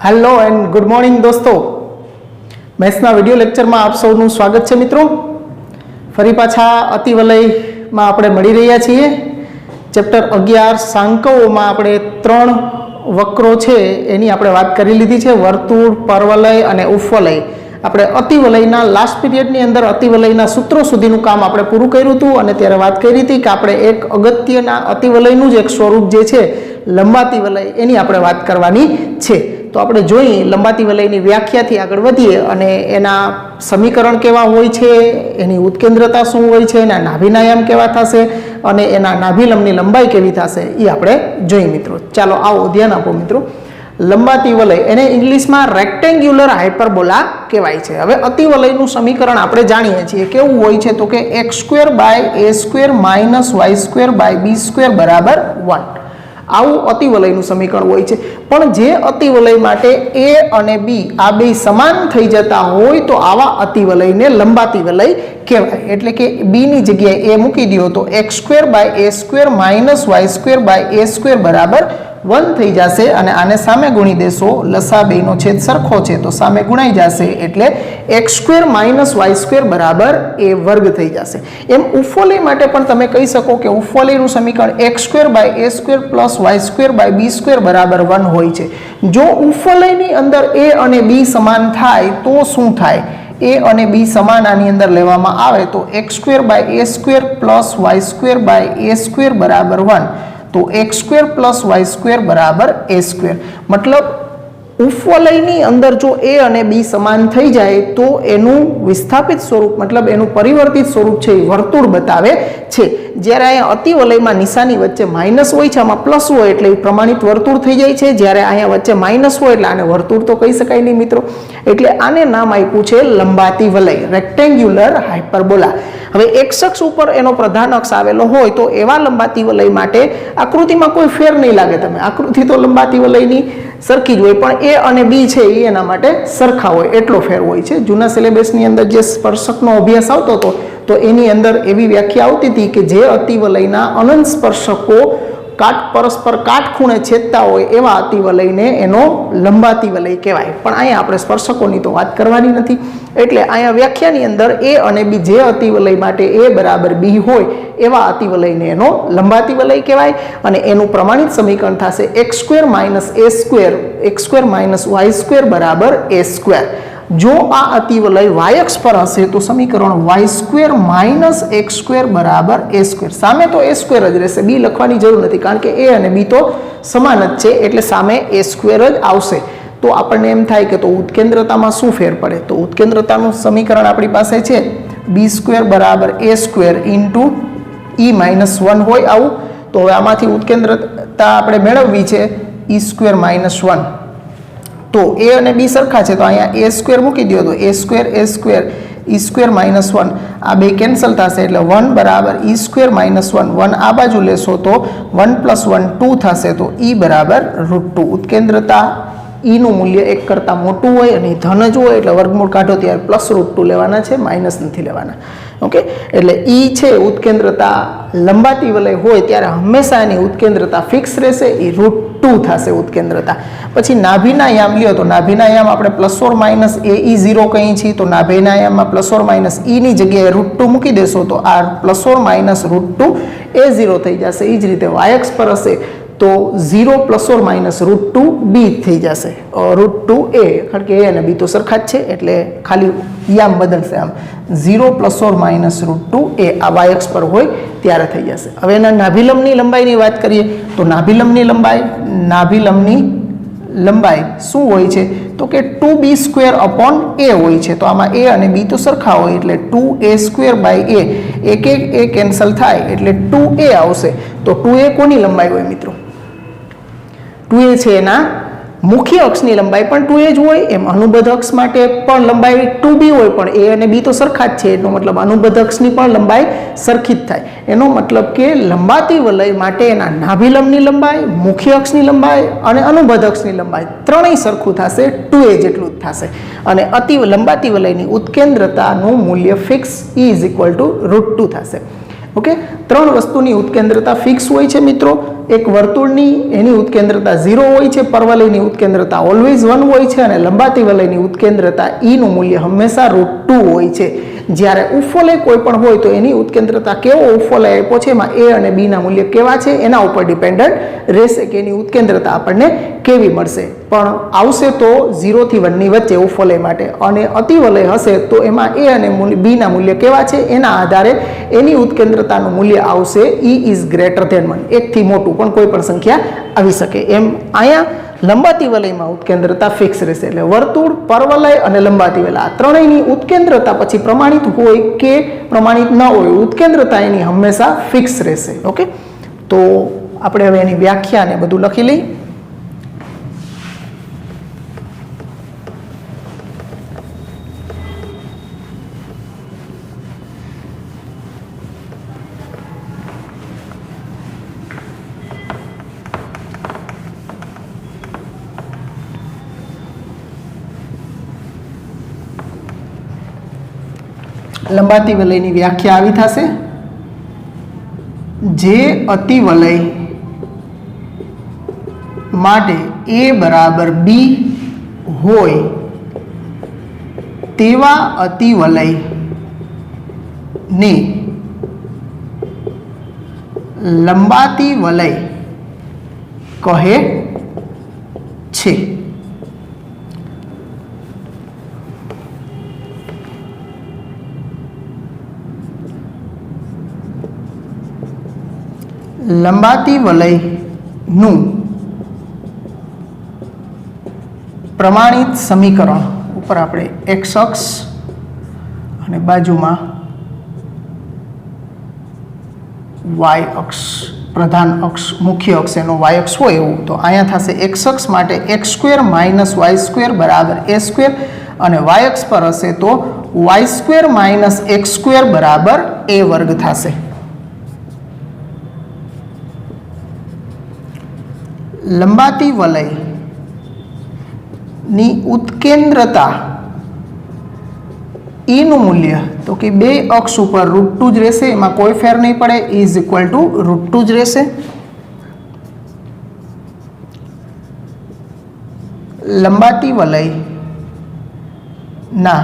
Hello and good morning दोस्तों, मैथ्सना video lecture में आप सौનું स्वागत है मित्रों। फरी पाछा अतिवलय में આપણે મળી રહ્યા છીએ। ચેપ્ટર 11 સાંકઓમાં આપણે ત્રણ વક્રો છે એની આપણે વાત કરી લીધી છે, વર્તુળ, પરવલય અને ઉપવલય। આપણે અતિવલયના લાસ્ટ પીરિયડની અંદર અતિવલયના સૂત્રો સુધીનું કામ આપણે પૂરું કર્યું હતું અને ત્યારે વાત કરી હતી કે આપણે એક અગત્યના અતિવલયનું જ એક સ્વરૂપ જે છે લંબાતી વલય એની આપણે વાત કરવાની છે। तो આપણે જોઈએ લંબાતી વલયની વ્યાખ્યાથી આગળ વધીએ અને એના સમીકરણ કેવા હોય છે, એની ઉત્કેન્દ્રતા શું હોય છે, એના નાભિનાયામ કેવા થશે અને એના નાભિલંબની લંબાઈ કેવી થશે એ આપણે જોઈએ મિત્રો। ચાલો આવો ધ્યાન આપો મિત્રો। લંબાતી વલય એને ઇંગ્લિશમાં રેક્ટેન્ગ્યુલર હાઇપરબોલા કહેવાય છે। હવે અતિવલયનું સમીકરણ આપણે જાણીએ છીએ કેવું હોય છે, તો કે x² / a² - y² / b² બરાબર 1। આવું અતિવલયનું સમીકરણ હોય છે। પણ જે અતિવલય માટે a અને b આ બે સમાન થઈ જતા હોય તો આવા અતિવલયને લંબાતી વલય કહેવાય। એટલે કે b ની જગ્યાએ a મૂકી દો તો x² / a² - y² બરાબર 1 થઈ જશે અને આને સામે ગુણી દેશો, લસા બેનો છેદ સરખો છે તો સામે ગુણાઈ જશે એટલે x² - y² બરાબર a² થઈ જશે। એમ ઉપવલય માટે પણ તમે કહી શકો કે ઉપવલયનું સમીકરણ x² / a² + y² / b² બરાબર 1 હોય છે। જો ઉપવલયની અંદર a અને b સમાન થાય તો શું થાય? a અને b સમાન આની અંદર લેવામાં આવે તો x² / a² + y² / a² બરાબર 1, तो x² + y² बराबर a²। मतलब ઉપવલયની અંદર જો a અને b સમાન થઈ જાય તો એનું વિસ્થાપિત સ્વરૂપ मतलब એનું પરિવર્તિત સ્વરૂપ છે એ વર્તુળ બતાવે છે। જ્યારે અહીંયા અતિવલયમાં નિશાની વચ્ચે માઇનસ હોય છે, આમાં પ્લસ હોય એટલે એ પ્રમાણિત વર્તુળ થઈ જાય છે। જ્યારે અહીંયા વચ્ચે માઇનસ હોય એટલે આને વર્તુળ તો કહી શકાય નહીં મિત્રો, એટલે આને નામ આપ્યું છે લંબાતી વલય, રેક્ટેન્ગ્યુલર હાઇપરબોલા। હવે એક્સ અક્ષ ઉપર એનો પ્રધાન અક્ષ આવેલો હોય તો એવા લંબાતી વલય માટે આકૃતિમાં કોઈ ફેર નહીં લાગે, તમે આકૃતિ તો લંબાતી વલયની સરખી જ હોય પણ a અને b છે એ એના માટે સરખા હોય એટલો ફેર હોય છે। જૂના સિલેબસની અંદર જે સ્પર્શકનો અભ્યાસ આવતો હતો તો એની અંદર એવી વ્યાખ્યા આવતી હતી કે જે અતિવલયના અનંત સ્પર્શકો પરસ્પર કાટખૂણે છેદતા હોય એવા અતિવલયને એનો લંબાતી વલય કહેવાય। પણ અહીંયા આપણે સ્પર્શકોની તો વાત કરવાની નથી, એટલે અહીંયા વ્યાખ્યાની અંદર a અને b જે અતિવલય માટે a બરાબર b હોય એવા અતિવલયને એનો લંબાતી વલય કહેવાય અને એનું પ્રમાણિત સમીકરણ થશે x² - y² બરાબર a²। જો આ અતિવલય y અક્ષ પર હશે તો સમીકરણ y² - x² બરાબર a²। સામે તો a² જ રહેશે, b લખવાની જરૂર નથી કારણ કે a અને b તો સમાન જ છે એટલે સામે a² જ આવશે। તો આપણને એમ થાય કે તો ઉત્કેન્દ્રતામાં શું ફેર પડે, તો ઉત્કેન્દ્રતાનું સમીકરણ આપણી પાસે છે b² બરાબર a² * e - 1 હોય આવું। તો હવે આમાંથી ઉત્કેન્દ્રતા આપણે મેળવવી છે e² - 1, તો a અને b સરખા છે તો અહીંયા a² મૂકી દો તો a² e² - 1 આ બે કેન્સલ થશે એટલે 1 બરાબર e² - 1, 1 આ બાજુ લેશો તો 1 + 1 2 થશે તો e બરાબર √2। ઉત્કેન્દ્રતા e નું મૂલ્ય 1 કરતાં મોટું હોય અને ધન જ હોય એટલે વર્ગમૂળ કાઢો ત્યારે +√2 લેવાના છે, માઇનસ નથી લેવાના। ઓકે, એટલે e છે ઉત્કેન્દ્રતા લંબાતી વલય હોય ત્યારે હંમેશા એની ઉત્કેન્દ્રતા ફિક્સ રહેશે, એ √2 થશે ઉત્કેન્દ્રતા। પછી નાભિના યામ લ્યો તો નાભિના યામ આપણે ± ae0 કહીએ છીએ તો નાભિના યામમાં ± e ની જગ્યાએ √2 મૂકી દેશો તો આ ± √2 a0 થઈ જશે। એ જ રીતે y અક્ષ પર હશે તો 0 ± √2b થઈ જશે, √2a, કારણ કે a અને b તો સરખા જ છે એટલે ખાલી યામ બદલશે, આમ 0 ± √2a આ y અક્ષ પર હોય ત્યારે થઈ જશે। હવે એના નાભિલંબની લંબાઈની વાત કરીએ તો નાભિલંબની લંબાઈ શું હોય છે તો કે 2b² / a હોય છે। તો આમાં a અને b તો સરખા હોય એટલે 2a² / a, એક a કેન્સલ થાય એટલે 2a આવશે। તો 2a કોની લંબાઈ હોય મિત્રો? 2a છે એના મુખ્ય અક્ષની લંબાઈ પણ 2a જ હોય, એમ અનુબદ્ધ અક્ષ માટે પણ લંબાઈ 2b હોય પણ a અને b તો સરખા જ છે, એનો મતલબ અનુબદ્ધ અક્ષની પણ લંબાઈ સરખી જ થાય। એનો મતલબ કે લંબાતી વલય માટે એના નાભિલંબની લંબાઈ, મુખ્ય અક્ષની લંબાઈ અને અનુબદ્ધ અક્ષની લંબાઈ ત્રણેય સરખું થશે, 2a જેટલું જ થશે અને લંબાતી વલયની ઉત્કેન્દ્રતાનું મૂલ્ય ફિક્સ e = √2 થશે। ઓકે, ત્રણ વસ્તુની ઉત્કેન્દ્રતા ફિક્સ હોય છે મિત્રો, એક વર્તુળની એની ઉત્કેન્દ્રતા 0 હોય છે, પરવલયની ઉત્કેન્દ્રતા ઓલવેઝ 1 હોય છે અને લંબાતી વલયની ઉત્કેન્દ્રતા નું મૂલ્ય હંમેશા √2 હોય છે. જ્યારે ઉપવલય કોઈ પણ હોય તો એની ઉત્કેન્દ્રતા કેવો ઉપવલય આપ્યો છે એમાં a અને b ના મૂલ્ય કેવા છે એના ઉપર ડિપેન્ડન્ટ રહેશે કે એની ઉત્કેન્દ્રતા આપણને કેવી મળશે. પણ આવશે તો 0 થી 1 ની વચ્ચે ઉપવલય માટે, અને અતિવલય હશે તો એમાં a અને b ના મૂલ્ય કેવા છે એના આધારે એની ઉત્કેન્દ્રતાનું મૂલ્ય આવશે E ઇઝ ગ્રેટર ધેન 1, એકથી મોટું પણ કોઈ પણ સંખ્યા આવી શકે. એમ અહીંયા લંબાતી વલયમાં ઉત્કેન્દ્રતા ફિક્સ રહેશે. એટલે વર્તુળ, પરવલય અને લંબાતી વલય આ ત્રણેયની ઉત્કેન્દ્રતા પછી પ્રમાણિત હોય કે પ્રમાણિત ન હોય, ઉત્કેન્દ્રતા એની હંમેશા ફિક્સ રહેશે. ઓકે, તો આપણે હવે એની વ્યાખ્યા ને બધું લખી લઈએ. લંબાતી વલયની વ્યાખ્યા આવી થશે: જે અતિવલય માટે a બરાબર b હોય તેવા અતિવલયને લંબાતી વલય કહે છે. લંબાતી વલયનું પ્રમાણિત સમીકરણ ઉપર આપણે x અક્ષ અને બાજુમાં y અક્ષ, પ્રધાન અક્ષ, મુખ્ય અક્ષ એનો y અક્ષ હોય એવું, તો અહીંયા થશે x અક્ષ માટે x² - y² બરાબર a² અને y અક્ષ પર હશે તો y² - x² બરાબર a વર્ગ થશે. લંબાતી વલયની ઉત્કેન્દ્રતા E નું મૂલ્ય તો કે બે અક્ષ ઉપર √2 જ રહેશે, એમાં કોઈ ફેર નહીં પડે, ઇઝ ઇક્વલ ટુ √2 જ રહેશે. લંબાતી વલયના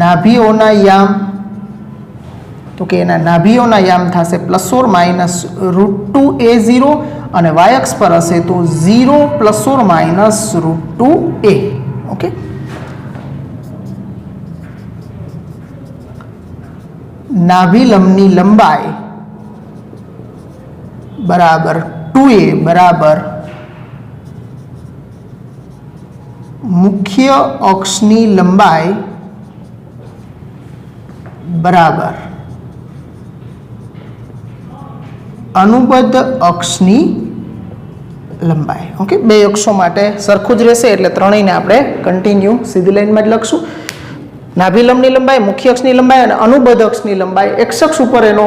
નાભીઓના યામ તો કે એના નાભીઓના યામ થશે ±√2a0 અને y અક્ષ પર હશે તો 0 ±√2a. ઓકે, નાભિલંબની લંબાઈ બરાબર 2a બરાબર મુખ્ય અક્ષની લંબાઈ બરાબર અનુબદ્ધ અક્ષની લંબાઈ. ઓકે, બે અક્ષો માટે સરખું જ રહેશે એટલે ત્રણેયને આપણે કન્ટિન્યુ સીધી લાઈનમાં જ લખશું. નાભિલંબની લંબાઈ, મુખ્ય અક્ષની લંબાઈ અને અનુબદ્ધ અક્ષની લંબાઈ. x અક્ષ ઉપર એનો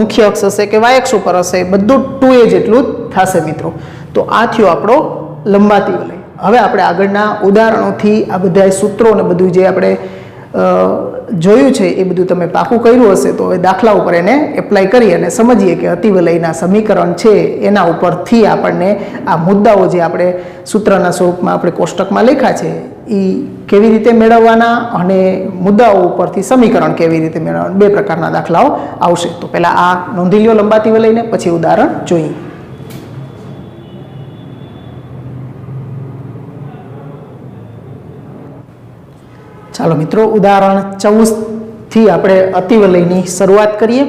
મુખ્ય અક્ષ હશે કે y અક્ષ ઉપર હશે, બધું 2a જેટલું જ થશે મિત્રો. તો આ થયો આપણો લંબાતી વલય. હવે આપણે આગળના ઉદાહરણોથી આ બધા સૂત્રો ને બધું જે આપણે જોયું છે એ બધું તમે પાકું કર્યું હશે તો હવે દાખલા ઉપર એને એપ્લાય કરી અને સમજીએ કે અતિવલયના સમીકરણ છે એના ઉપરથી આપણને આ મુદ્દાઓ જે આપણે સૂત્રના સ્વરૂપમાં આપણે કોષ્ટકમાં લખ્યા છે એ કેવી રીતે મેળવવાના અને મુદ્દાઓ ઉપરથી સમીકરણ કેવી રીતે મેળવવાના, બે પ્રકારના દાખલાઓ આવશે. તો પહેલાં આ નોંધી લ્યો લંબાતી વલયને, પછી ઉદાહરણ જોઈએ. ચાલો મિત્રો, ઉદાહરણ 14 થી આપણે અતિવલયની શરૂઆત કરીએ.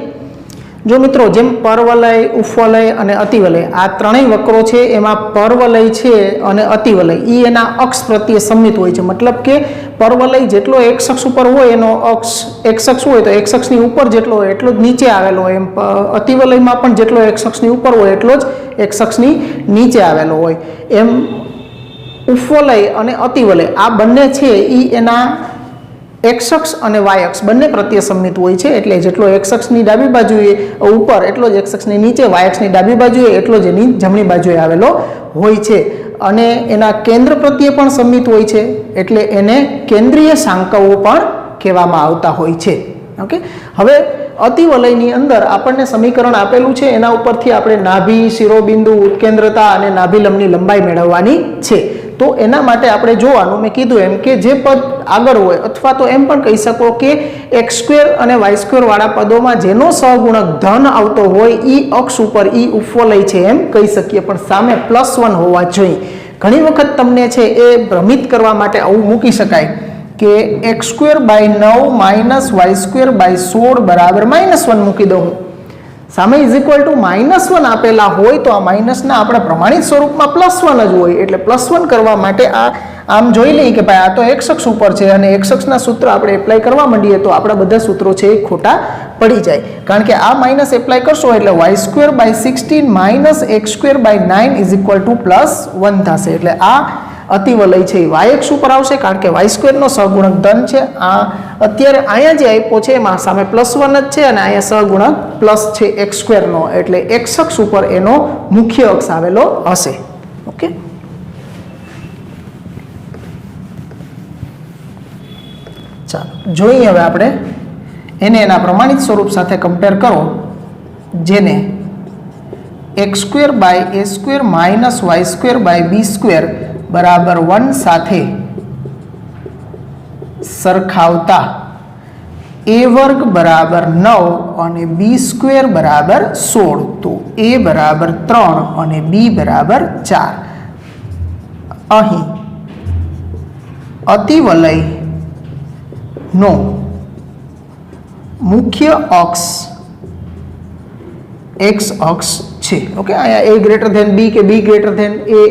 જો મિત્રો, જેમ પરવલય, ઉપવલય અને અતિવલય આ ત્રણેય વક્રો છે એમાં પરવલય છે અને અતિવલય એ એના અક્ષ પ્રત્યે સંમિત હોય છે. મતલબ કે પરવલય જેટલો x અક્ષ ઉપર હોય એનો અક્ષ x અક્ષ હોય તો x અક્ષની ઉપર જેટલો હોય એટલો જ નીચે આવેલો હોય, એમ અતિવલયમાં પણ જેટલો x અક્ષની ઉપર હોય એટલો જ x અક્ષની નીચે આવેલો હોય. એમ ઉપવલય અને અતિવલય આ બંને છે એ એના x અક્ષ અને y અક્ષ બંને પ્રત્યે સંમિત હોય છે. એટલે જેટલો x અક્ષની ડાબી બાજુએ ઉપર એટલો જ x અક્ષની નીચે, y અક્ષની ડાબી બાજુએ એટલો જ એની જમણી બાજુએ આવેલો હોય છે. અને એના કેન્દ્ર પ્રત્યે પણ સંમિત હોય છે એટલે એને કેન્દ્રીય સાંકળો પણ કહેવામાં આવતા હોય છે. ઓકે, હવે અતિવલયની અંદર આપણને સમીકરણ આપેલું છે, એના ઉપરથી આપણે નાભી, શિરોબિંદુ, ઉત્કેન્દ્રતા અને નાભિલંબની લંબાઈ મેળવવાની છે. તો એના માટે આપણે જોવાનું, મેં કીધું એમ કે જે પદ આગળ હોય, અથવા તો એમ પણ કહી શકો કે x² અને y² વાળા પદોમાં જેનો સહગુણક ધન આવતો હોય એ અક્ષ ઉપર એ ઉપવલય છે એમ કહી શકીએ, પણ સામે +1 હોવા જોઈએ. ઘણી વખત તમને છે એ ભ્રમિત કરવા માટે આવું મૂકી શકાય કે x²/9 - y²/16 બરાબર -1 મૂકી દઉં. સામે =-1 આપેલા હોય તો આ માઇનસના આપણા પ્રમાણિત સ્વરૂપમાં +1 જ હોય, એટલે +1 કરવા માટે આમ જોઈ લઈએ કે ભાઈ આ તો x અક્ષ ઉપર છે અને x અક્ષના સૂત્ર આપણે એપ્લાય કરવા માંડીએ તો આપણા બધા સૂત્રો છે એ ખોટા પડી જાય, કારણ કે આ માઇનસ એપ્લાય કરશો એટલે y²/16 - x²/9 +1 થશે. એટલે આ અતિવલય છે એ y અક્ષ ઉપર આવશે, કારણ કે y² નો સહગુણક ધન છે. આ અત્યારે અહીંયા જે આપ્યો છે એમાં સામે +1 જ છે અને અહીંયા સહગુણક પ્લસ છે x² નો, એટલે x અક્ષ ઉપર એનો મુખ્ય અક્ષ આવેલો હશે. ઓકે, ચાલો જોઈએ હવે આપણે એને એના પ્રમાણિત સ્વરૂપ સાથે કમ્પેર કરો, જેને x²/a² - y²/b² બરાબર 1 સાથે સરખાવતા a² બરાબર 9 અને b² બરાબર 16. તો a બરાબર 3 અને b બરાબર 4. અહીં અતિવલય નો મુખ્ય અક્ષ x અક્ષ છે. ઓકે, અહીંયા a b કે b a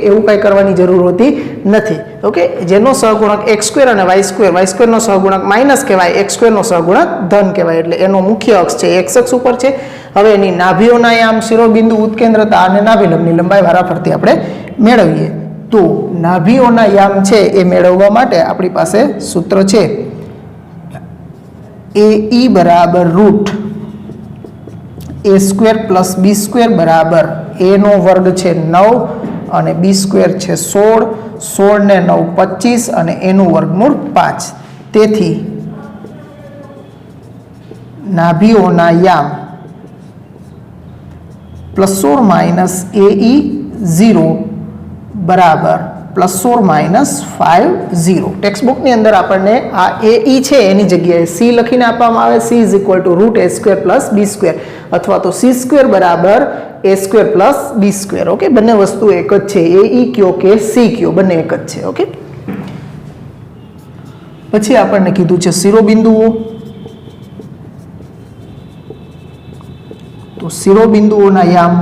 એવું કંઈ કરવાની જરૂર હોતી નથી. ઓકે, જેનો સહગુણક x² અને y² નો સહગુણક માઇનસ કહેવાય, x² નો સહગુણક ધન કહેવાય, એટલે એનો મુખ્ય અક્ષ છે x અક્ષ ઉપર છે. હવે એની નાભીઓના યામ, શિરોબિંદુ, ઉત્કેન્દ્રતા અને નાભિલંબની લંબાઈ વારાફરતી આપણે મેળવીએ. તો નાભીઓના યામ છે એ મેળવવા માટે આપણી પાસે સૂત્ર છે AE બરાબર √a² + b² બરાબર a નો વર્ગ છે 9 અને b² છે 16, 16 ને 9 25 અને a નું વર્ગમૂળ 5. તેથી નાભીઓના યામ ±AE 0 બરાબર ±50. ટેક્સ્ટબુકની અંદર આપણને આ AE છે એની જગ્યાએ C લખીને આપવામાં આવે, C √a² + b² અથવા તો c² બરાબર a² + b². ઓકે, બંને વસ્તુ એક જ છે, AE કયો કે C કયો બંને એક જ છે. ઓકે, પછી આપણને કીધું છે શિરોબિંદુઓ. તો શિરોબિંદુઓના યામ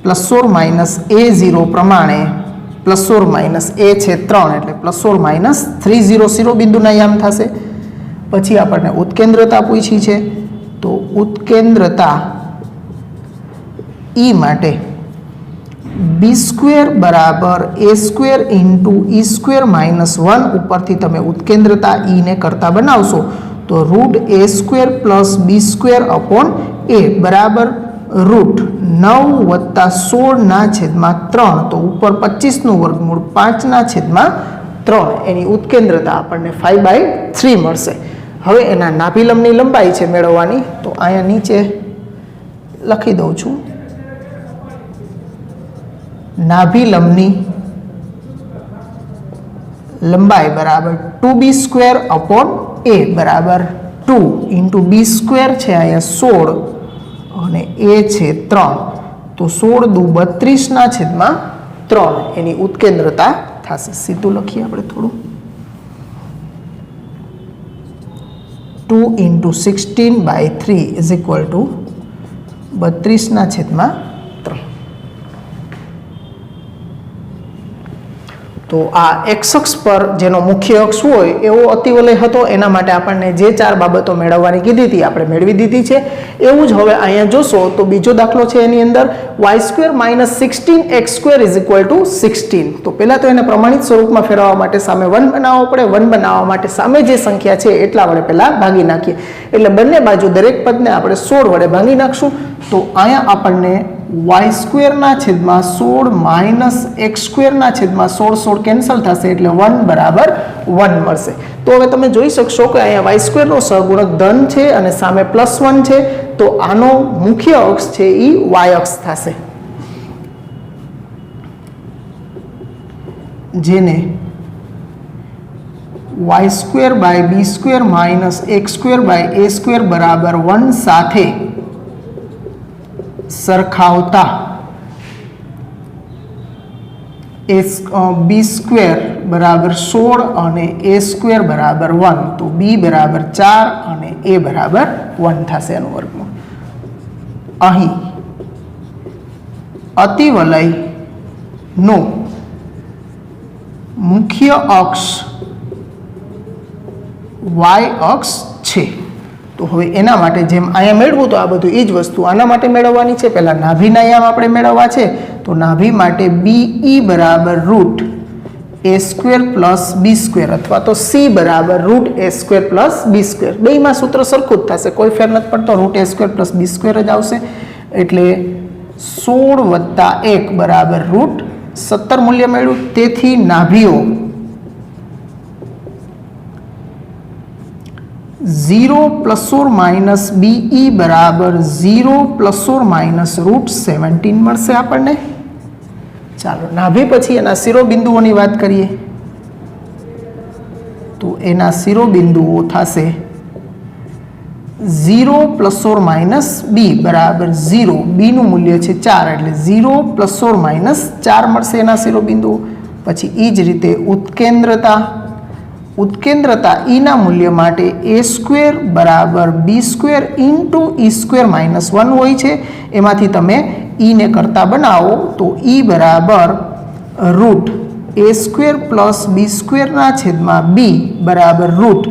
±A0 પ્રમાણે ±a છે 3 એટલે ±30 શિરોબિંદુના યામ થશે. પછી આપણને ઉત્કેન્દ્રતા પૂછી છે, તો ઉત્કેન્દ્રતા E માટે b² બરાબર a² × e² - 1 ઉપરથી તમે ઉત્કેન્દ્રતા E ને કરતા બનાવશો તો √a² + b² / a બરાબર √9 + 16/3, તો ઉપર 25 નું વર્ગમૂળ 5/3 એની ઉત્કેન્દ્રતા આપણને 5/3 મળશે. હવે એના નાભિલંબની લંબાઈ છે મેળવવાની, તો અહીંયા નીચે લખી દઉં છું. નાભિલંબની લંબાઈ બરાબર 2b² / a બરાબર 2 × b² છે અહીંયા 16 અને a છે 3, તો 16 દુ 32/3 એની ઉત્કેન્દ્રતા થશે. સીધું લખીએ આપણે થોડું, 2 × 16/3 32/3. તો આ x અક્ષ પર જેનો મુખ્ય અક્ષ હોય એવો અતિવલય હતો, એના માટે આપણને જે 4 બાબતો મેળવવાની કીધી હતી આપણે મેળવી દીધી છે. એવું જ હવે અહીંયા જોશો તો બીજો દાખલો છે, એની અંદર y² - 16x² = 16. તો પહેલાં તો એને પ્રમાણિત સ્વરૂપમાં ફેરવવા માટે સામે 1 બનાવવો પડે. 1 બનાવવા માટે સામે જે સંખ્યા છે એટલા વડે પહેલાં ભાગી નાખીએ, એટલે બંને બાજુ દરેક પદને આપણે 16 વડે ભાગી નાખશું. તો અહીંયા આપણને વાય સ્ક્વેરના છેદમાં 16 માઇનસ એક્સ સ્ક્વેરના છેદમાં 16 કેન્સલ થશે એટલે 1 બરાબર 1 મળશે. તો હવે તમે જોઈ શકશો કે અહીંયા વાય સ્ક્વેરનો સહગુણક ધન છે અને સામે +1 છે, તો આનો મુખ્ય અક્ષ છે એ વાય અક્ષ થશે, જેને Y square by B square minus X square by A square બરાબર 1 સાથે સરખાવતા બી સ્ક્વેર બરાબર 16 અને એ સ્ક્વેર બરાબર 1, તો બી બરાબર 4 અને એ બરાબર 1 થશે એનું વર્ગમૂળ. અહીં અતિવલયનો મુખ્ય અક્ષ વાય અક્ષ છે. તો હવે એના માટે જેમ અહીંયા મેળવું તો આ બધું એ જ વસ્તુ આના માટે મેળવવાની છે. પહેલાં નાભીના યામ આપણે મેળવવા છે, તો નાભી માટે BE બરાબર રૂટ એ સ્ક્વેર પ્લસ બી સ્ક્વેર અથવા તો સી બરાબર રૂટ એ સ્ક્વેર પ્લસ બી સ્ક્વેર. બેયમાં સૂત્ર સરખું જ થશે, કોઈ ફેર નથી પડતો, રૂટ એ સ્ક્વેર પ્લસ બી સ્ક્વેર જ આવશે. એટલે 16 વત્તા 1 બરાબર રૂટ 17 મૂલ્ય મેળવ્યું. તેથી નાભીઓ 0 ± BE બરાબર 0 ± રૂટ 17 મળશે આપણને. ચાલો નાભી પછી એના શિરોબિંદુઓની વાત કરીએ તો એના શિરોબિંદુઓ થશે 0 ± b બરાબર 0, બીનું મૂલ્ય છે 4 એટલે 0 ± 4 મળશે એના શિરોબિંદુઓ. પછી એ જ રીતે ઉત્કેન્દ્રતા ઈના મૂલ્ય માટે એ સ્ક્વેર બરાબર બી સ્ક્વેર ઇન્ટુ ઈ સ્ક્વેર -1 હોય છે. એમાંથી તમે ઈને કરતા બનાવો તો ઈ બરાબર રૂટ એ સ્ક્વેર પ્લસ બી સ્ક્વેરના છેદમાં બી બરાબર રૂટ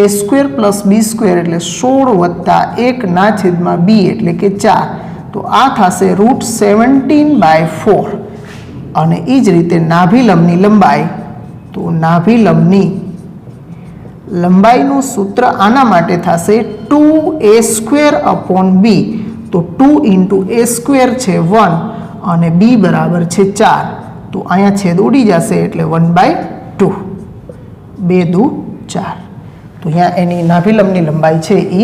એ સ્ક્વેર પ્લસ બી સ્ક્વેર એટલે 16 વત્તા 1 ના છેદમાં બી એટલે કે 4. તો આ થશે રૂટ 17/4. અને એ જ રીતે નાભિલંબની લંબાઈ, તો નાભિલંબની લંબાઈનું સૂત્ર આના માટે થશે 2a² બી. તો 2 × a² છે 1 અને b બરાબર છે 4. તો અહીંયા છેદ ઉડી જશે એટલે 1/2, 2 દુ 4. તો અહીંયા એની નાભિલંબની લંબાઈ છે એ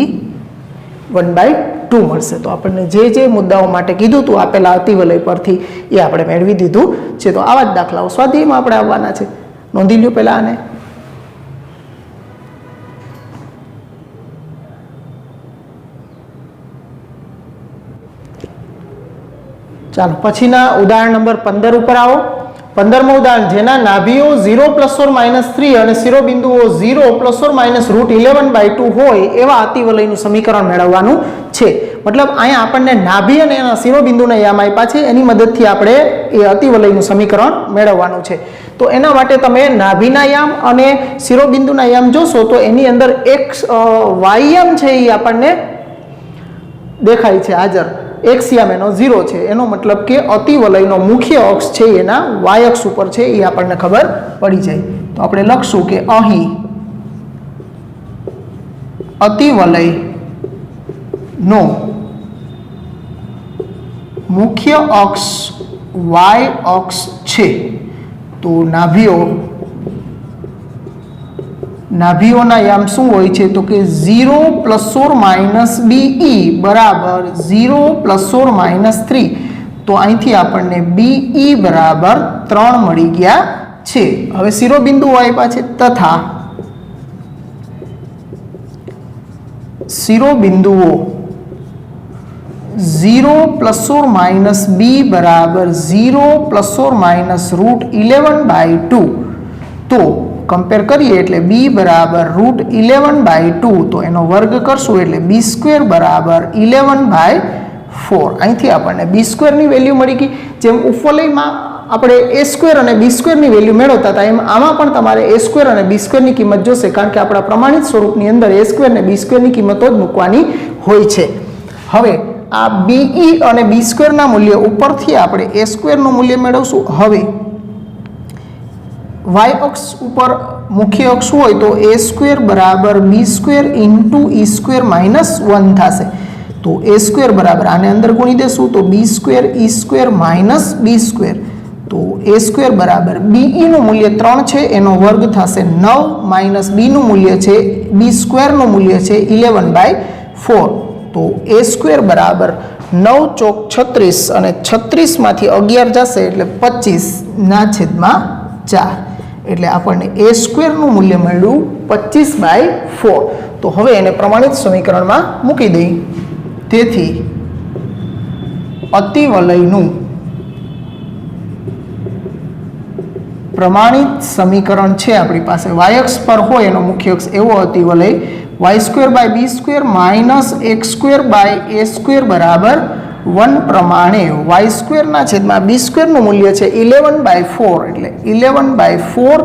1/2 મળશે. તો આપણને જે મુદ્દાઓ માટે કીધું હતું આપેલા અતિવલય પરથી એ આપણે મેળવી દીધું છે. તો આવા જ દાખલાઓ સ્વાધ્યાયમાં આપણે આવવાના છે, નોંધી લ્યો પહેલાં આને. ચાલો પછીના ઉદાહરણ નંબર 15 ઉપર આવો. 15મું ઉદાહરણ, જેના નાભીઓ 0 ± 3 અને શિરોબિંદુઓ 0 ± રૂટ 11/2 હોય એવા અતિવલયનું સમીકરણ મેળવવાનું છે. મતલબ અહીંયા આપણને નાભી અને એના શિરોબિંદુના યામ આપ્યા છે, એની મદદથી આપણે એ અતિવલયનું સમીકરણ મેળવવાનું છે. તો એના માટે તમે નાભીના યામ અને શિરોબિંદુના યામ જોશો તો એની અંદર એક વાય યામ છે એ આપણને દેખાય છે હાજર, એક્સ યામ એનો 0 છે. એનો મતલબ કે અતિવલયનો મુખ્ય અક્ષ છે એના વાય અક્ષ ઉપર છે, એ આપણને ખબર પડી જાય. તો આપણે લખશું કે અહીં અતિવલયનો મુખ્ય અક્ષ વાય અક્ષ છે. તો નાભીઓના યામ શું હોય છે તો કે 0 ± BE બરાબર 0 ± 3. તો અહીંથી આપણને BE બરાબર 3 મળી ગયા છે. હવે શિરોબિંદુઓ આપ્યા છે તથા શિરોબિંદુઓ 0 ± b બરાબર 0 ± રૂટ 11/2. તો કમ્પેર કરીએ એટલે b બરાબર રૂટ 11/2, તો એનો વર્ગ કરશું એટલે b² બરાબર 11/4. અહીંથી આપણને b² ની વેલ્યુ મળી ગઈ. જેમ ઉપવલયમાં આપણે a² અને b² ની વેલ્યુ મેળવતા હતા એમ આમાં પણ તમારે a² અને b² ની કિંમત જોશે, કારણ કે આપણા પ્રમાણિત સ્વરૂપની અંદર a² અને b² ની કિંમતો જ મૂકવાની હોય છે. હવે આ BE અને b² ના મૂલ્ય ઉપરથી આપણે a² નું મૂલ્ય મેળવશું. હવે વાય અક્ષ ઉપર મુખ્ય અક્ષ હોય તો a² બરાબર b² ઇન્ટુ e² -1 થશે. તો तो ए स्क्वेर बराबर आने अंदर गुणी देशूँ तो बी स्क्वेर ई स्क्वेर माइनस बी स्क्वेर तो ए स्क्वेर बराबर बीई નું મૂલ્ય 3 છે એનો વર્ગ થશે 9 માઇનસ બી નું મૂલ્ય છે બી સ્ક્વેર નું મૂલ્ય છે 11/4 તો એ સ્ક્વેર બરાબર 9 ચોક 36 અને 36 માંથી 11 જશે એટલે 25 ના છેદમાં 4 એટલે આપણને એ સ્ક્વેર નું મૂલ્ય મળ્યું 25/4 તો હવે એને પ્રમાણિત સમીકરણમાં મૂકી દઈએ તેથી અતિવલયનું પ્રમાણિત સમીકરણ છે આપણી પાસે y અક્ષ પર હોય એનો મુખ્ય અક્ષ એવો અતિવલય y² - b² બરાબર 1 પ્રમાણે y² ના છેદમાં b² નું મૂલ્ય છે 11/4 એટલે 11/4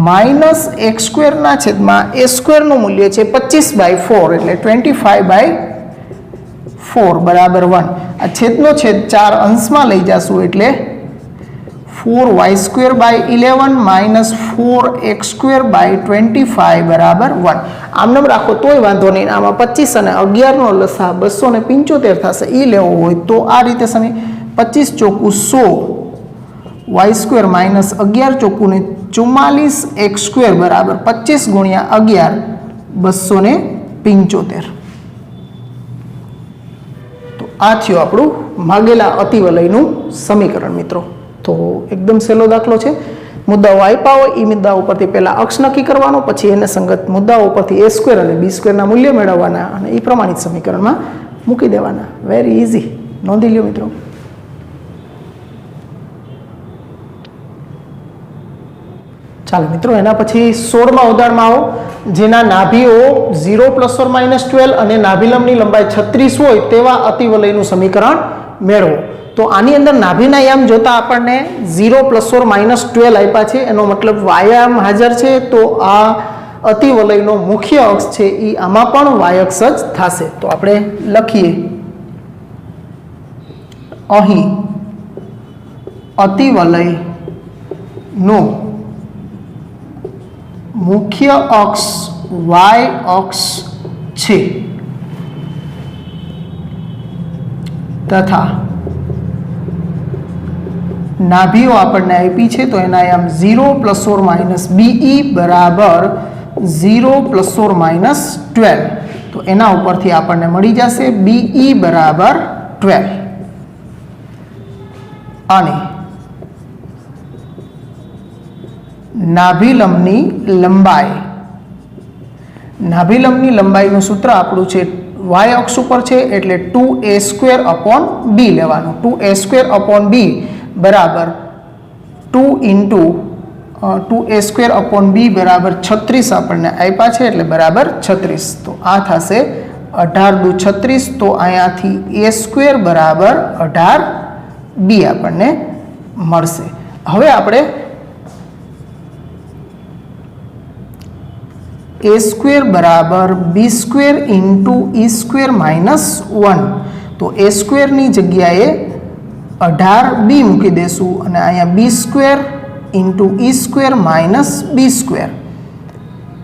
માઇનસ x² ના છેદમાં a² નું મૂલ્ય છે 25/4 એટલે 25/4 બરાબર 1 આ છેદનો છેદ 4 અંશમાં લઈ જાશું એટલે 4y² - 11 - 4x² બરાબર 1 આમ નામ રાખો તોય વાંધો નહીં આમાં 25 અને 11 નો લસા 275 થશે એ લેવો હોય તો આ રીતે સમી 25 ચોકુ 100 y² - 11 ચોકુ ને 44 x² બરાબર 25 ગુણ્યા 11 275 તો આ થયું આપણું માગેલા અતિવલયનું સમીકરણ મિત્રો તો એકદમ સહેલો દાખલો છે મુદ્દાઓ આપ્યા હોય એ મુદ્દા ઉપરથી પહેલા અક્ષ નક્કી કરવાનો પછી એને સંગત મુદ્દાઓ ઉપરથી a² અને b² ના મૂલ્ય મેળવવાના અને એ પ્રમાણિત સમીકરણમાં મૂકી દેવાના વેરી ઇઝી નોંધી લ્યો મિત્રો ચાલો મિત્રો એના પછી 16મા ઉદાહરણમાં આવો જેના નાભીઓ 0 ± 12 અને નાભિલંબની લંબાઈ 36 હોય તેવા અતિવલયનું સમીકરણ મેળવો તો આની અંદર નાભીના યામ જોતા આપણને 0 ± 12 આપ્યા છે એનો મતલબ વાયામ હાજર છે તો આ અતિવલયનો મુખ્ય અક્ષ છે એ આમાં પણ વાય અક્ષ જ થશે તો આપણે લખીએ અહીં અતિવલયનો મુખ્ય અક્ષ વાય અક્ષ છે તથા નાભીઓ આપણને આપી છે તો એના આમ 0 ± be બરાબર 0 ± 12 તો એના ઉપરથી આપણને મળી જશે be બરાબર 12 અને નાભિલંબની લંબાઈનું સૂત્ર આપણું છે y અક્ષ ઉપર છે એટલે 2a² b લેવાનું 2a² b બરાબર 2 × 2a² b બરાબર 36 આપણને આપ્યા છે એટલે બરાબર 36 તો આ થશે 18 દુ 36 તો અહીંયાથી a² બરાબર 18 b આપણને મળશે હવે આપણે a² બરાબર b² × e² - 1 તો a² ની જગ્યાએ 18 b મૂકી દેશું અને અહીંયા b² × e² - b²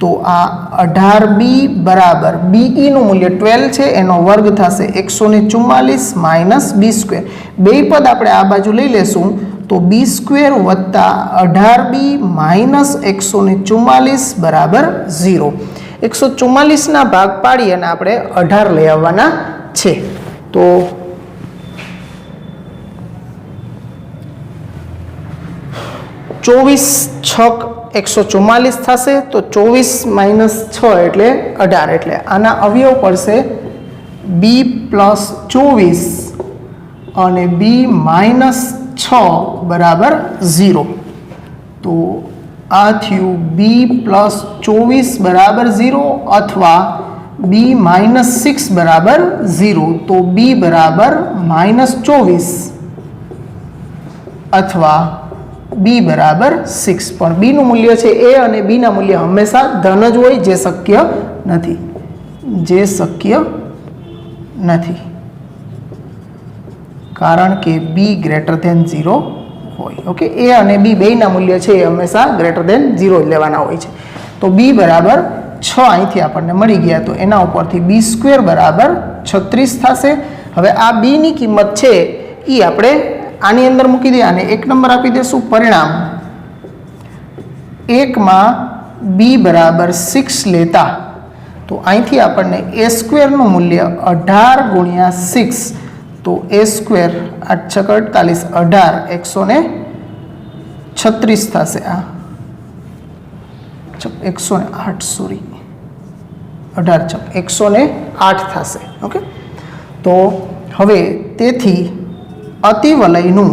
તો આ 18b બરાબર be નું મૂલ્ય 12 છે એનો વર્ગ થશે 144 માઇનસ b². બે પદ આપણે આ બાજુ લઈ લેશું તો b² વત્તા 18b માઇનસ 144 બરાબર 0. 144 ના ભાગ પાડી અને આપણે 18 લઈ આવવાના છે. તો ચોવીસ છક 144 થશે તો 24 માઇનસ 6 એટલે 18 એટલે આના અવયવ પડશે b પ્લસ 24 અને b માઇનસ 6 બરાબર 0. તો આ થયું b પ્લસ 24 બરાબર 0 અથવા b માઇનસ 6 બરાબર 0. તો b બરાબર માઇનસ 24 અથવા b બરાબર 6 પણ b નું મૂલ્ય છે a અને b ના મૂલ્ય હંમેશા ધન જ હોય જે શક્ય નથી કારણ કે b ગ્રેટર ધેન 0 હોય. ઓકે, a અને b બેયના મૂલ્ય છે એ હંમેશા ગ્રેટર ધેન 0 જ લેવાના હોય છે. તો b બરાબર 6 અહીંથી આપણને મળી ગયા તો એના ઉપરથી b² બરાબર 36 થશે। હવે આ બી ની કિંમત છે એ આપણે આની અંદર મૂકી દઈએ અને 1 નંબર આપી દઈશું। પરિણામ 1 માં બી બરાબર 6 લેતા તો અહીંથી આપણને એ સ્ક્વેરનું મૂલ્ય 18 ગુણ્યા 6, તો એ સ્ક્વેર 8 × 48 136 થશે। આ 108 સોરી 18 108 થશે। ઓકે, તો હવે તેથી અતિવલયનું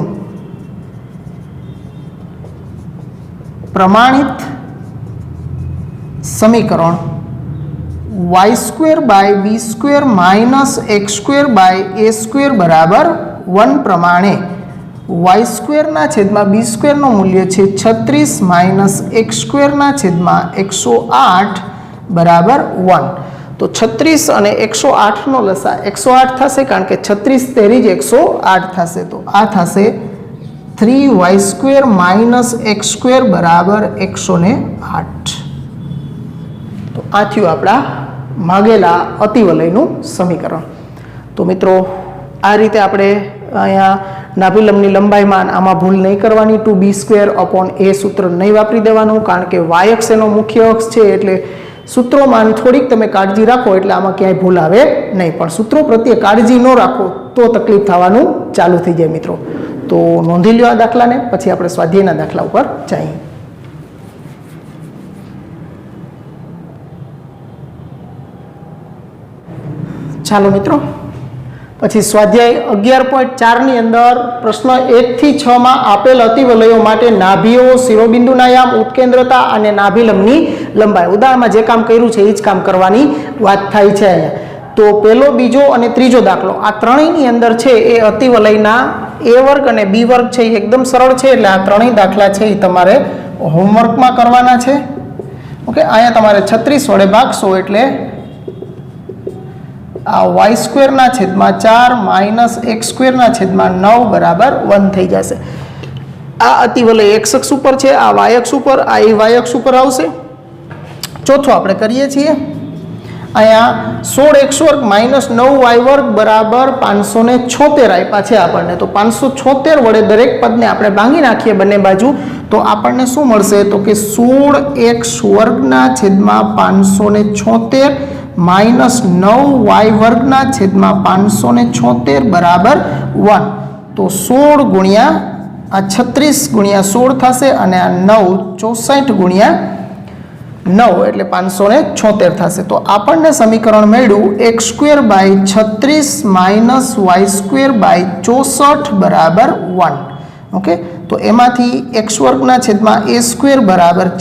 પ્રમાણિત સમીકરણ y²/b² - x² = 1 પ્રમાણે y²/b² નું મૂલ્ય છે 36 - x²/108 = 1। તો 36 અને 108 નો લસા 108 થશે, કારણ કે 36 તેરી જ 108 થશે। તો આ થશે 3y² - x² = 108। તો આ થયું આપણા માગેલા અતિવલયનું સમીકરણ। તો મિત્રો આ રીતે આપણે અહીંયા નાભિલંબની લંબાઈમાં આમાં ભૂલ નહીં કરવાની। 2b² / a સૂત્ર નહીં વાપરી દેવાનું, કારણ કે y અક્ષ એનો મુખ્ય અક્ષ છે, એટલે સૂત્રોમાં થોડીક તમે કાળજી રાખો એટલે આમાં ક્યાંય ભૂલ આવે નહીં। પણ સૂત્રો પ્રત્યે કાળજી ન રાખો તો તકલીફ થવાનું ચાલુ થઈ જાય મિત્રો। તો નોંધી લ્યો આ દાખલાને, પછી આપણે સ્વાધ્યાયના દાખલા ઉપર જઈએ। ચાલો મિત્રો, પછી સ્વાધ્યાય 11.4 ની અંદર પ્રશ્ન 1 થી 6 માં આપેલ અતિવલયો માટે નાભીઓ, શિરોબિંદુના યામ, ઉત્કેન્દ્રતા અને નાભિલંબની લંબાઈ, ઉદાહરણમાં જે કામ કર્યું છે એ જ કામ કરવાની વાત થાય છે અહીંયા। તો પહેલો, બીજો અને ત્રીજો દાખલો આ ત્રણેયની અંદર છે એ અતિવલયના a વર્ગ અને b વર્ગ છે એ એકદમ સરળ છે, એટલે આ ત્રણેય દાખલા છે એ તમારે હોમવર્કમાં કરવાના છે। ઓકે, અહીંયા તમારે 36 વડે ભાગશો એટલે આ y²/4 - x²/9 = 1 થઈ જશે। આ અતિવલય x અક્ષ ઉપર છે, આ y અક્ષ ઉપર, આ y અક્ષ ઉપર આવશે। ચોથો આપણે કરીએ છીએ અહીંયા 16x² - 9y² = 576 આપ્યા છે આપણને। તો 576 વડે દરેક પદને આપણે ભાંગી નાખીએ બંને બાજુ, તો આપણને શું મળશે? તો કે 16x² - 576 -9y² - 576 = 1। તો 16 ગુણ્યા આ 36 ગુણ્યા 16 થશે, અને આ 9 64 ગુણ્યા 9 એટલે 576 થશે। તો આપણને સમીકરણ મળ્યું x²/36 - y²/64 = 1। ઓકે, તો એમાંથી x² / a² =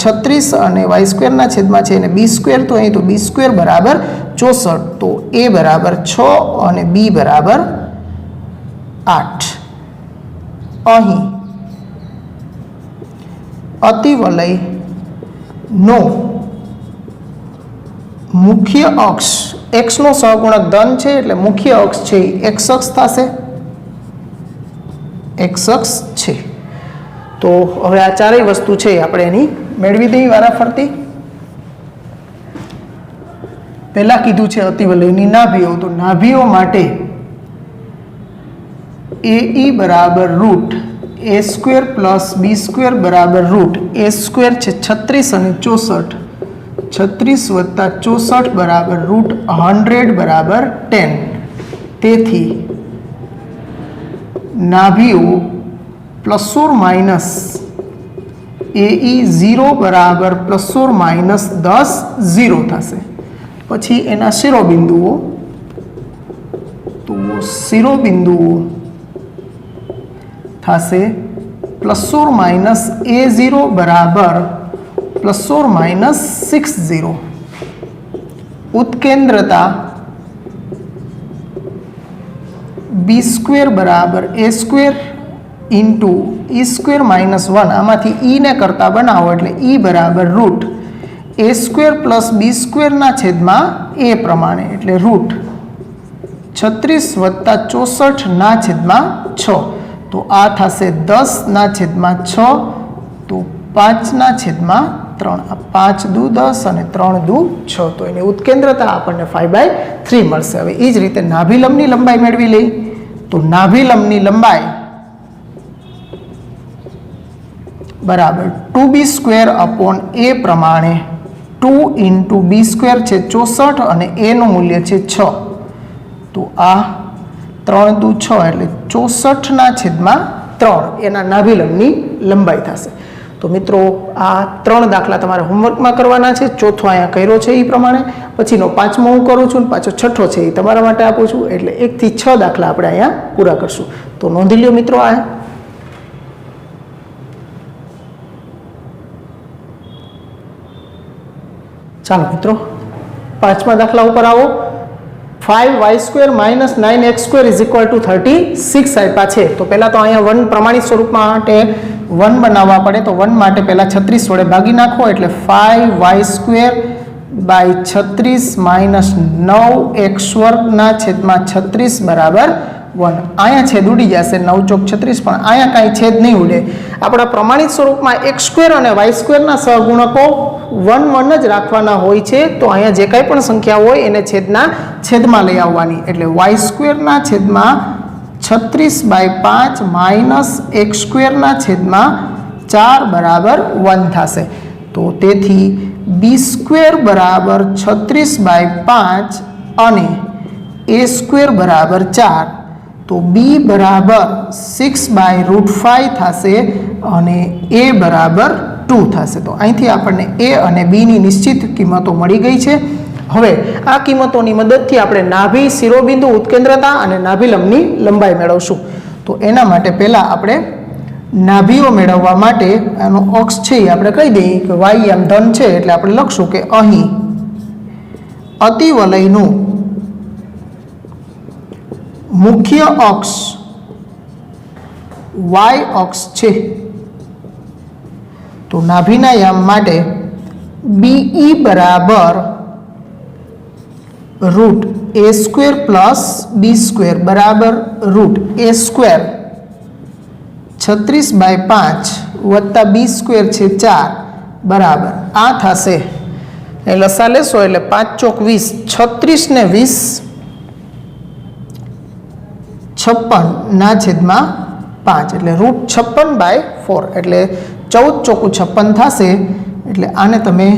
36 અને y² છે એને b², તો અહીં તો b² = 64। તો a = 6 અને b = 8। અહીં અતિવલયનો મુખ્ય અક્ષ x નો સહગુણક ધન છે, એટલે મુખ્ય અક્ષ છે x અક્ષ થશે, x અક્ષ છે। તો હવે આ ચારેય વસ્તુ છે આપણે એની મેળવી દઈએ વારાફરતી। પહેલા કીધું છે અતિવલયની નાભીઓ, તો નાભીઓ માટે AE = √a² + b² = √a² છે 36 અને 64, 36 + 64 √100 = 10। તેથી નાભીઓ ± AE 0 ± 10 0 થશે। પછી એના શિરોબિંદુઓ, તો શિરોબિંદુઓ થશે ± A0 ± 60। ઉત્કેન્દ્રતા b² = a² ઇન્ટુ e² - 1, આમાંથી e ને કરતા બનાવો એટલે e = √a² + b² / a પ્રમાણે, એટલે √36 + 64/6। તો આ થશે 10/6, તો 5/3। 3 5 દુ 10 અને 3 દુ 6 તો એની ઉત્કેન્દ્રતા આપણને 5/3 મળશે। હવે એ જ રીતે નાભિલંબની લંબાઈ મેળવી લઈ તો નાભિલંબની લંબાઈ બરાબર 2b² a પ્રમાણે 2 × b² છે 64 અને a નું મૂલ્ય છે 6 તો આ 3 દુ 6 એટલે 64/3 એના નાભિલંબની લંબાઈ થશે। તો મિત્રો આ 3 દાખલા તમારે હોમવર્કમાં કરવાના છે। ચોથો અહીંયા કર્યો છે એ પ્રમાણે, પછીનો 5મો હું કરું છું, પાછો 6ઠો છે એ તમારા માટે આપું છું, એટલે 1 થી 6 દાખલા આપણે અહીંયા પૂરા કરશું। તો નોંધી લ્યો મિત્રો આ ચાલો મિત્રો 5મા દાખલા ઉપર આવો। 5y² - 9x² = 36 આપ્યા છે તો પહેલાં તો અહીંયા 1 પ્રમાણિત સ્વરૂપમાં માટે 1 બનાવવા પડે તો 1 માટે પહેલાં 36 વડે ભાગી નાખો એટલે 5y² - 9x² / 1 અહીંયા છેદ ઉડી જશે 9 ચોક 36 પણ અહીંયા કાંઈ છેદ નહીં ઉડે। આપણા પ્રમાણિત સ્વરૂપમાં x² અને y² ના સહગુણકો 1 1 જ રાખવાના હોય છે તો અહીંયા જે કાંઈ પણ સંખ્યા હોય એને છેદમાં લઈ આવવાની એટલે y² ના છેદમાં 36/5 - x² ના છેદમાં 4 = 1 થશે। તો તેથી b² = 36/5 અને a² = 4 તો b = 6/√5 થશે અને a = 2 થશે। તો અહીંથી આપણને a અને b ની નિશ્ચિત કિંમતો મળી ગઈ છે। હવે આ કિંમતોની મદદથી આપણે નાભી, શિરોબિંદુ, ઉત્કેન્દ્રતા અને નાભિલંબની લંબાઈ મેળવશું। તો એના માટે પહેલાં આપણે નાભીઓ મેળવવા માટે આનો અક્ષ છે એ આપણે કહી દઈએ કે y એમ ધન છે એટલે આપણે લખશું કે અહીં અતિવલયનું મુખ્ય અક્ષ y અક્ષ છે તો નાભીના યામ માટે BE બરાબર √a² + b² બરાબર √a² 36/5 વત્તા b² છે 4 બરાબર આ થશે એ લસા લેશો એટલે 5 ચોક 20 36 ને 20 56/5 એટલે √56/4 એટલે 14 ચોકુ 56 થશે એટલે આને તમે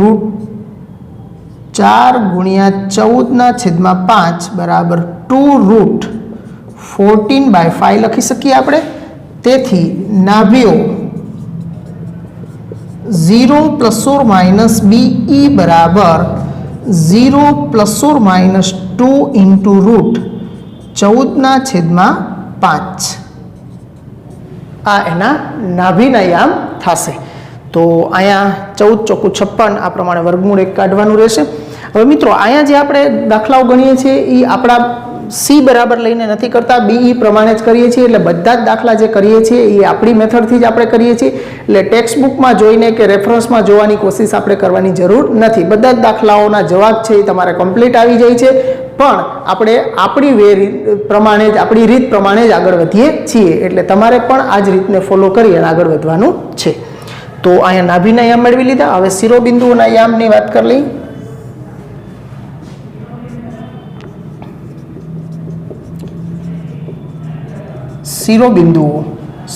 √4 × 14/5 બરાબર 2√14/5 લખી શકીએ આપણે। તેથી નાભીઓ 0 ± BE બરાબર 0 ± 2 × √14/5 આ એના નાભીના યામ થશે। તો અહીંયા 14 ચોકુ 56 આ પ્રમાણે વર્ગમૂળ 1 કાઢવાનું રહેશે। હવે મિત્રો અહીંયા જે આપણે દાખલાઓ ગણીએ છીએ એ આપણા સી બરાબર લઈને નથી કરતા, BE પ્રમાણે જ કરીએ છીએ। એટલે બધા જ દાખલા જે કરીએ છીએ એ આપણી મેથડથી જ આપણે કરીએ છીએ। એટલે ટેક્સ્ટ બુકમાં જોઈને કે રેફરન્સમાં જોવાની કોશિશ આપણે કરવાની જરૂર નથી। બધા જ દાખલાઓના જવાબ છે એ તમારે કમ્પ્લીટ આવી જાય છે, પણ આપણે આપણી પ્રમાણે જ આપણી રીત પ્રમાણે જ આગળ વધીએ છીએ। એટલે તમારે પણ આ જ રીતને ફોલો કરી અને આગળ વધવાનું છે। તો અહીંયા નાભીના યામ મેળવી લીધા। હવે શિરોબિંદુઓના યામની વાત કરી લઈએ।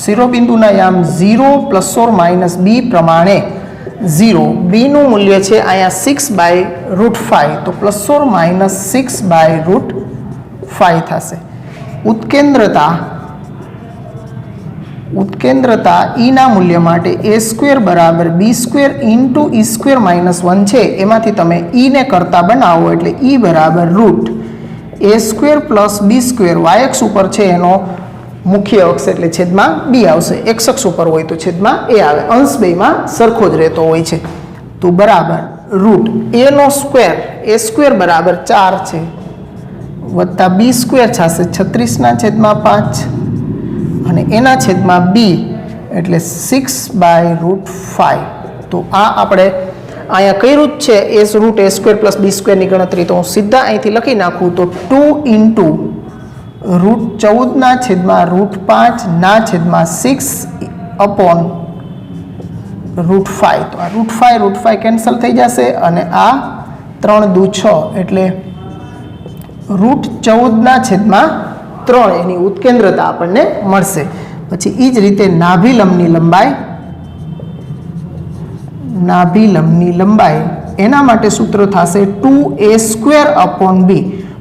શિરોબિંદુના યામ 0 ± b પ્રમાણે 0 b નું મૂલ્ય છે અહીંયા 6/√5 તો ±6/√5 થશે। ઉત્કેન્દ્રતા e ના મૂલ્ય માટે a² બરાબર b² × e² - 1 છે એમાંથી તમે e ને કરતા બનાવો એટલે e બરાબર √a² + b² y અક્ષ ઉપર છે એનો મુખ્ય અક્ષ એટલે છેદમાં b આવશે, x અક્ષ ઉપર હોય તો છેદમાં a આવે, અંશ બેયમાં સરખો જ રહેતો હોય છે। તો બરાબર √a² બરાબર 4 છે વત્તા b² થશે 36/5 અને એના છેદમાં b એટલે 6/√5। તો આ આપણે અહીંયા કર્યું જ છે √a² + b² ની ગણતરી। તો હું સીધા અહીંથી લખી નાખું તો 2 × √14/√5 6/√5 √5 તો આ √5 કેન્સલ થઈ જશે અને આ 3 દુ 6 એટલે √14/3 એની ઉત્કેન્દ્રતા આપણને મળશે. પછી એ જ રીતે નાભિલંબની લંબાઈ એના માટે સૂત્ર થશે 2a²/b.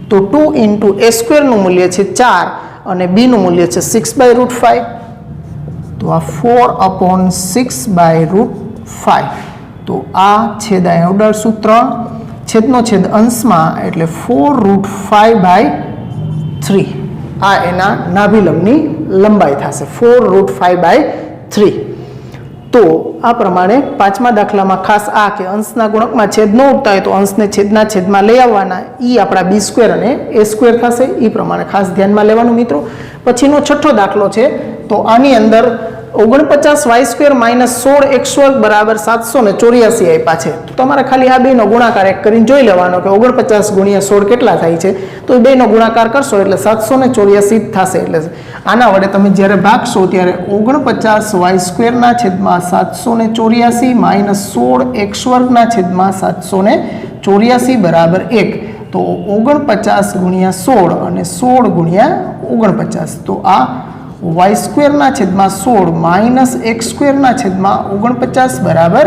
તો 2 × a² નું મૂલ્ય છે 4 અને b નું મૂલ્ય છે 6/√5. તો આ 4/6/√5. તો આ છેદ અહીંયા ઉડાડશું 3, છેદનો છેદ અંશમાં એટલે 4√5/3. આ એના નાભિલંબની લંબાઈ થશે 4√5/3. તો આ પ્રમાણે પાંચમા દાખલામાં ખાસ આ કે અંશના ગુણકમાં છેદ ન ઉડતા હોય તો અંશને છેદના છેદમાં લઈ આવવાના, એ આપણા b² અને a² થશે. એ પ્રમાણે ખાસ ધ્યાનમાં લેવાનું મિત્રો. પછીનો છઠ્ઠો દાખલો છે. તો આની અંદર 49y² - 16x² બરાબર 784 આપ્યા છે. તો તમારે ખાલી આ બેનો ગુણાકાર એક કરીને જોઈ લેવાનો કે 49 × 16 કેટલા થાય છે. તો એ બેનો ગુણાકાર કરશો એટલે 784 થશે. એટલે આના વડે તમે જ્યારે ભાગશો ત્યારે 49y² / 784 - 16x² / 784 1. તો 49 × 16 અને 16 × 49. તો આ y² / 16 - x² / 49 બરાબર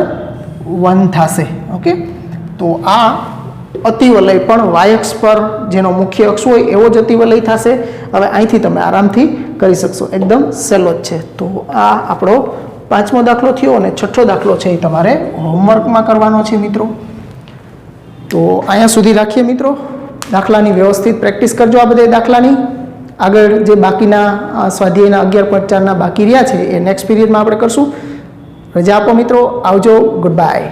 1 થશે. ઓકે, તો આ અતિવલય પણ y અક્ષ પર જેનો મુખ્ય અક્ષ હોય એવો જ અતિવલય થશે. હવે અહીંથી તમે આરામથી કરી શકશો, એકદમ સહેલો જ છે. તો આ આપણો પાંચમો દાખલો થયો અને છઠ્ઠો દાખલો છે એ તમારે હોમવર્કમાં કરવાનો છે મિત્રો. તો અહીંયા સુધી રાખીએ મિત્રો. દાખલાની વ્યવસ્થિત પ્રેક્ટિસ કરજો આ બધા દાખલાની. આગળ જે બાકીના સ્વાધ્યાયના 11.4 બાકી રહ્યા છે એ નેક્સ્ટ પીરિયડમાં આપણે કરશું. રજા આપો મિત્રો. આવજો. Good bye.